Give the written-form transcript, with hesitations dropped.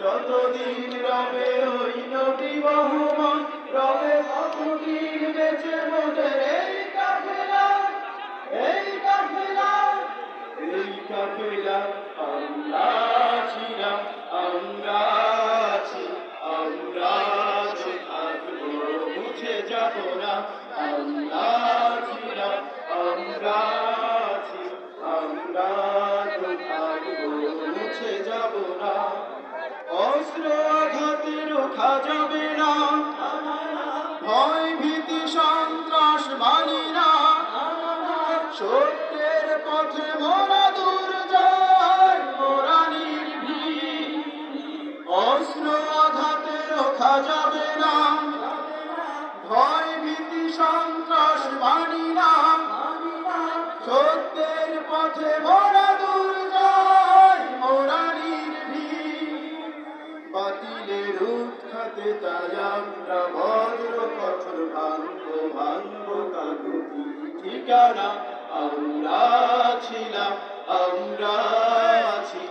যতদিন রবে ওই নবী বহমান, রবে ততদিন বেঁচে মোদের এই কাফেলা, এই কাফেলা, এই কাফেলা। আমরা ছিলাম, আমরা আছি, আমরা যে থাকবো মুছে যাব না। আমরা ছিলাম, আমরা আছি, আমরা তো থাকবো মুছে যাব না। অস্ত্র আঘাতে রোখা যাবে না, ভয় ভীতি সন্ত্রাস মানি না। সত্যের পথে মোরা দূর যাই, মোরা নির্ভীক। অস্ত্র আঘাতে রোখা যাবে না, ভয় ভীতি সন্ত্রাস মানি না। সত্যের পথে মোরা দূর যাই, মোরা নির্ভীক। বাতিলের উৎখাতে তাই আমরা বজ্র কঠোর ভাঙবো, ভাঙবো কাকুতি ঠিকানা। আমরা ছিলাম, আমরা আছি,